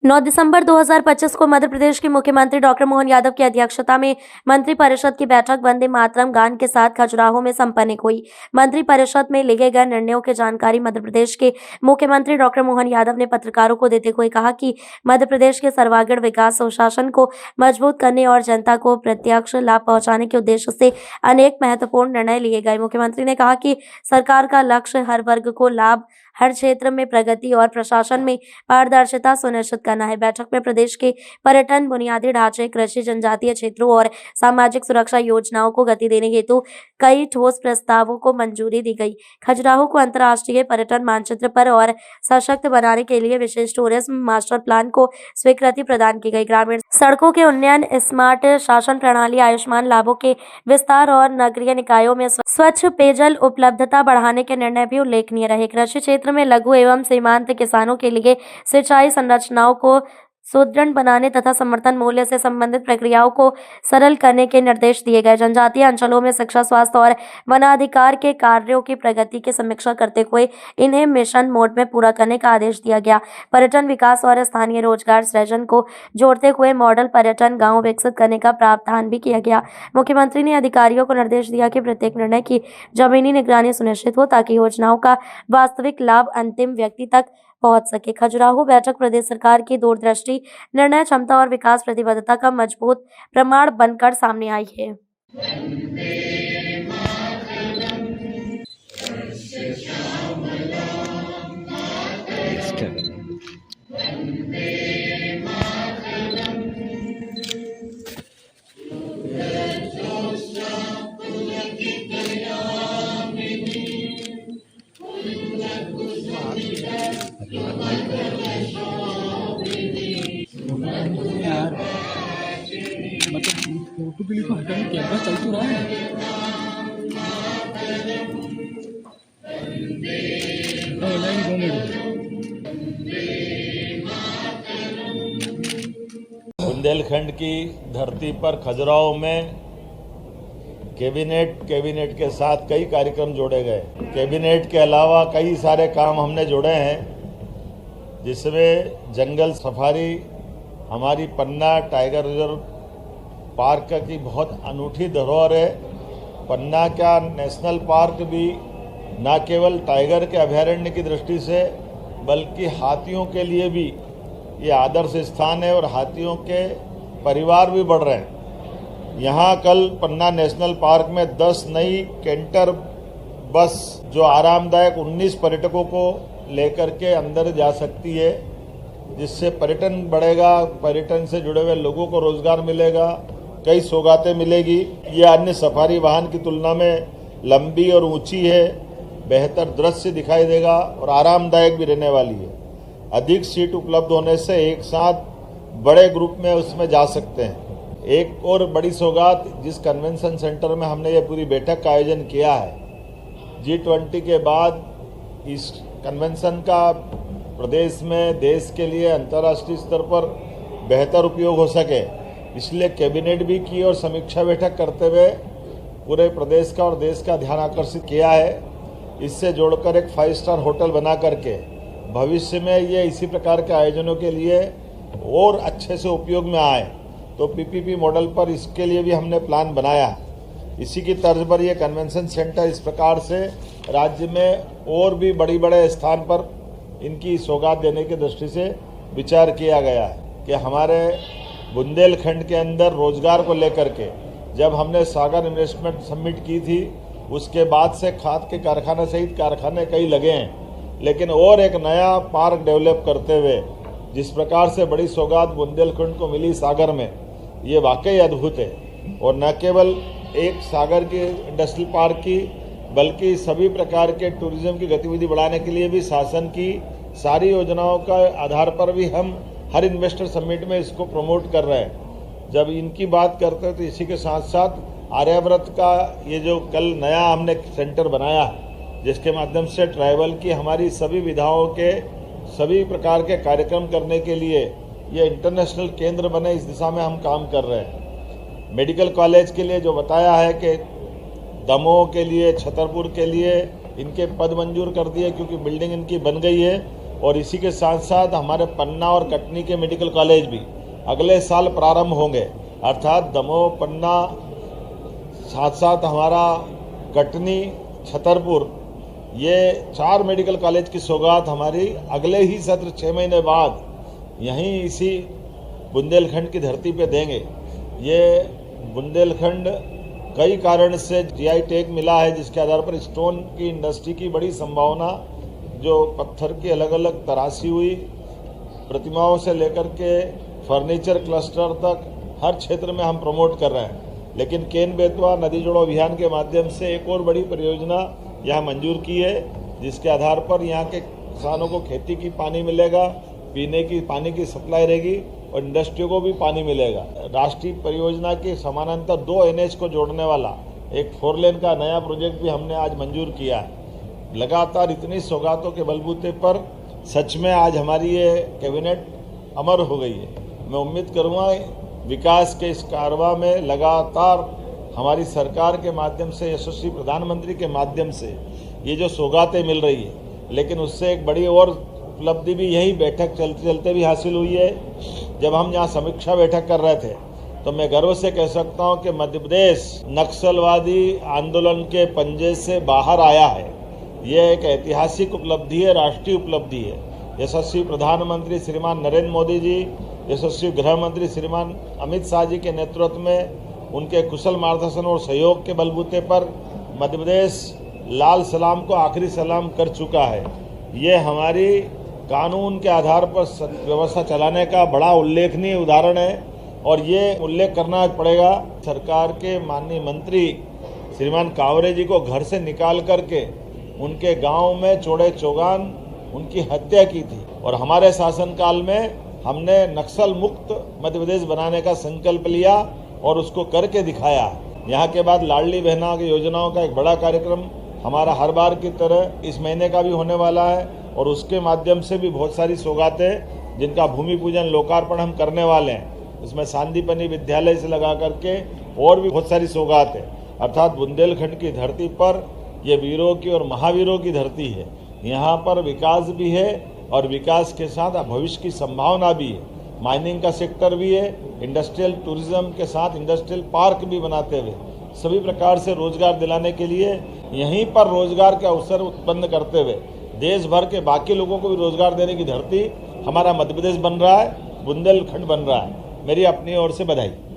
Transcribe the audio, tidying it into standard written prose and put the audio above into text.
9 दिसंबर 2025 को मध्य प्रदेश के मुख्यमंत्री डॉक्टर मोहन यादव की अध्यक्षता में मंत्रिपरिषद की बैठक वंदे मातरम गान के साथ खजुराहो में संपन्न हुई। मंत्रिपरिषद में लिए गए निर्णयों की जानकारी मध्य प्रदेश के मुख्यमंत्री डॉक्टर मोहन यादव ने पत्रकारों को देते हुए कहा कि मध्य प्रदेश के सर्वांगीण विकास, सुशासन को मजबूत करने और जनता को प्रत्यक्ष लाभ पहुंचाने के उद्देश्य से अनेक महत्वपूर्ण निर्णय लिए गए। मुख्यमंत्री ने कहा कि सरकार का लक्ष्य हर वर्ग को लाभ, हर क्षेत्र में प्रगति और प्रशासन में पारदर्शिता सुनिश्चित करना है। बैठक में प्रदेश के पर्यटन, बुनियादी ढांचे, कृषि, जनजातीय क्षेत्रों और सामाजिक सुरक्षा योजनाओं को गति देने हेतु कई ठोस प्रस्तावों को मंजूरी दी गई। खजुराहो को अंतर्राष्ट्रीय पर्यटन मानचित्र पर और सशक्त बनाने के लिए विशेष टूरिज्म मास्टर प्लान को स्वीकृति प्रदान की गई। ग्रामीण सड़कों के उन्नयन, स्मार्ट शासन प्रणाली, आयुष्मान लाभों के विस्तार और नगरीय निकायों में स्वच्छ पेयजल उपलब्धता बढ़ाने के निर्णय भी उल्लेखनीय रहे। कृषि क्षेत्र में लघु एवं सीमांत किसानों के लिए सिंचाई संरचनाओं को सुदृढ़ बनाने तथा समर्थन मूल्य से संबंधित प्रक्रियाओं को सरल करने के निर्देश दिए गए। जनजातीय अंचलों में शिक्षा, स्वास्थ्य और वनाधिकार के कार्यों की प्रगति की समीक्षा करते हुए इन्हें मिशन मोड में पूरा करने का आदेश दिया गया। पर्यटन विकास और स्थानीय रोजगार सृजन को जोड़ते हुए मॉडल पर्यटन गांव विकसित करने का प्रावधान भी किया गया। मुख्यमंत्री ने अधिकारियों को निर्देश दिया कि प्रत्येक निर्णय की जमीनी निगरानी सुनिश्चित हो ताकि योजनाओं का वास्तविक लाभ अंतिम व्यक्ति तक पहुंच सके। खजुराहो बैठक प्रदेश सरकार की दूरदृष्टि, निर्णय क्षमता और विकास प्रतिबद्धता का मजबूत प्रमाण बनकर सामने आई है। यार मतलब फोटो के लिए तो हटा में कैमरा चल तो रहा है। दो मिनट। बुंदेलखंड की धरती पर खजुराहो में कैबिनेट के साथ कई कार्यक्रम जोड़े गए। कैबिनेट के अलावा कई सारे काम हमने जोड़े हैं, जिसमें जंगल सफारी, हमारी पन्ना टाइगर रिजर्व पार्क की बहुत अनूठी धरोहर है। पन्ना का नेशनल पार्क भी न केवल टाइगर के अभयारण्य की दृष्टि से बल्कि हाथियों के लिए भी ये आदर्श स्थान है और हाथियों के परिवार भी बढ़ रहे हैं। यहाँ कल पन्ना नेशनल पार्क में 10 नई कैंटर बस जो आरामदायक 19 पर्यटकों को लेकर के अंदर जा सकती है, जिससे पर्यटन बढ़ेगा, पर्यटन से जुड़े हुए लोगों को रोजगार मिलेगा, कई सौगातें मिलेगी। ये अन्य सफारी वाहन की तुलना में लंबी और ऊंची है, बेहतर दृश्य दिखाई देगा और आरामदायक भी रहने वाली है। अधिक सीट उपलब्ध होने से एक साथ बड़े ग्रुप में उसमें जा सकते हैं। एक और बड़ी सौगात, जिस कन्वेंशन सेंटर में हमने ये पूरी बैठक का आयोजन किया है, G20 के बाद इस कन्वेंशन का प्रदेश में देश के लिए अंतर्राष्ट्रीय स्तर पर बेहतर उपयोग हो सके, इसलिए कैबिनेट भी की और समीक्षा बैठक करते हुए पूरे प्रदेश का और देश का ध्यान आकर्षित किया है। इससे जोड़कर एक 5 स्टार होटल बना करके भविष्य में ये इसी प्रकार के आयोजनों के लिए और अच्छे से उपयोग में आए, तो PPP मॉडल पर इसके लिए भी हमने प्लान बनाया। इसी की तर्ज पर यह कन्वेंशन सेंटर इस प्रकार से राज्य में और भी बड़े स्थान पर इनकी सौगात देने की दृष्टि से विचार किया गया है कि हमारे बुंदेलखंड के अंदर रोजगार को लेकर के जब हमने सागर इन्वेस्टमेंट समिट की थी, उसके बाद से खाद के कारखाने सहित कारखाने कई लगे हैं, लेकिन और एक नया पार्क डेवलप करते हुए जिस प्रकार से बड़ी सौगात बुंदेलखंड को मिली सागर में, ये वाकई अद्भुत है। और न केवल एक सागर की इंडस्ट्रियल पार्क की, बल्कि सभी प्रकार के टूरिज्म की गतिविधि बढ़ाने के लिए भी शासन की सारी योजनाओं का आधार पर भी हम हर इन्वेस्टर समिट में इसको प्रमोट कर रहे हैं। जब इनकी बात करते हैं तो इसी के साथ साथ आर्याव्रत का ये जो कल नया हमने सेंटर बनाया, जिसके माध्यम से ट्राइबल की हमारी सभी विधाओं के सभी प्रकार के कार्यक्रम करने के लिए ये इंटरनेशनल केंद्र बने, इस दिशा में हम काम कर रहे हैं। मेडिकल कॉलेज के लिए जो बताया है कि दमोह के लिए, छतरपुर के लिए इनके पद मंजूर कर दिए क्योंकि बिल्डिंग इनकी बन गई है। और इसी के साथ साथ हमारे पन्ना और कटनी के मेडिकल कॉलेज भी अगले साल प्रारंभ होंगे। अर्थात दमोह, पन्ना, साथ साथ हमारा कटनी, छतरपुर, ये 4 मेडिकल कॉलेज की सौगात हमारी अगले ही सत्र 6 महीने बाद यहीं इसी बुंदेलखंड की धरती पे देंगे। ये बुंदेलखंड कई कारण से जीआई टैग मिला है, जिसके आधार पर स्टोन की इंडस्ट्री की बड़ी संभावना, जो पत्थर की अलग अलग तराशी हुई प्रतिमाओं से लेकर के फर्नीचर क्लस्टर तक हर क्षेत्र में हम प्रमोट कर रहे हैं। लेकिन केन बेतवा नदी जोड़ो अभियान के माध्यम से एक और बड़ी परियोजना यहाँ मंजूर की है, जिसके आधार पर यहाँ के किसानों को खेती की पानी मिलेगा, पीने की पानी की सप्लाई रहेगी और इंडस्ट्रियों को भी पानी मिलेगा। राष्ट्रीय परियोजना के समानांतर 2 NH को जोड़ने वाला एक 4 लेन का नया प्रोजेक्ट भी हमने आज मंजूर किया है। लगातार इतनी सौगातों के बलबूते पर सच में आज हमारी ये कैबिनेट अमर हो गई है। मैं उम्मीद करूँगा विकास के इस कारवां में लगातार हमारी सरकार के माध्यम से, यशस्वी प्रधानमंत्री के माध्यम से ये जो सौगातें मिल रही है, लेकिन उससे एक बड़ी और उपलब्धि भी यही बैठक चलते चलते भी हासिल हुई है। जब हम यहाँ समीक्षा बैठक कर रहे थे तो मैं गर्व से कह सकता हूँ कि मध्य प्रदेश नक्सलवादी आंदोलन के पंजे से बाहर आया है। ये एक ऐतिहासिक उपलब्धि है, राष्ट्रीय उपलब्धि है। यशस्वी प्रधानमंत्री श्रीमान नरेंद्र मोदी जी, यशस्वी गृह मंत्री श्रीमान अमित शाह जी के नेतृत्व में उनके कुशल मार्गदर्शन और सहयोग के बलबूते पर मध्य प्रदेश लाल सलाम को आखिरी सलाम कर चुका है। ये हमारी कानून के आधार पर व्यवस्था चलाने का बड़ा उल्लेखनीय उदाहरण है और ये उल्लेख करना पड़ेगा। सरकार के माननीय मंत्री श्रीमान कावरे जी को घर से निकाल करके उनके गांव में चौड़े चौगान उनकी हत्या की थी और हमारे शासनकाल में हमने नक्सल मुक्त मध्य प्रदेश बनाने का संकल्प लिया और उसको करके दिखाया। यहाँ के बाद लाडली बहना की योजनाओं का एक बड़ा कार्यक्रम हमारा हर बार की तरह इस महीने का भी होने वाला है और उसके माध्यम से भी बहुत सारी सौगातें जिनका भूमि पूजन लोकार्पण हम करने वाले हैं। इसमें सांदीपनी विद्यालय से लगा करके और भी बहुत सारी सौगात है। अर्थात बुंदेलखंड की धरती पर ये वीरों की और महावीरों की धरती है। यहाँ पर विकास भी है और विकास के साथ भविष्य की संभावना भी है। माइनिंग का सेक्टर भी है, इंडस्ट्रियल टूरिज्म के साथ इंडस्ट्रियल पार्क भी बनाते हुए सभी प्रकार से रोजगार दिलाने के लिए यहीं पर रोजगार के अवसर उत्पन्न करते हुए देश भर के बाकी लोगों को भी रोजगार देने की धरती हमारा मध्य प्रदेश बन रहा है, बुंदेलखंड बन रहा है। मेरी अपनी ओर से बधाई।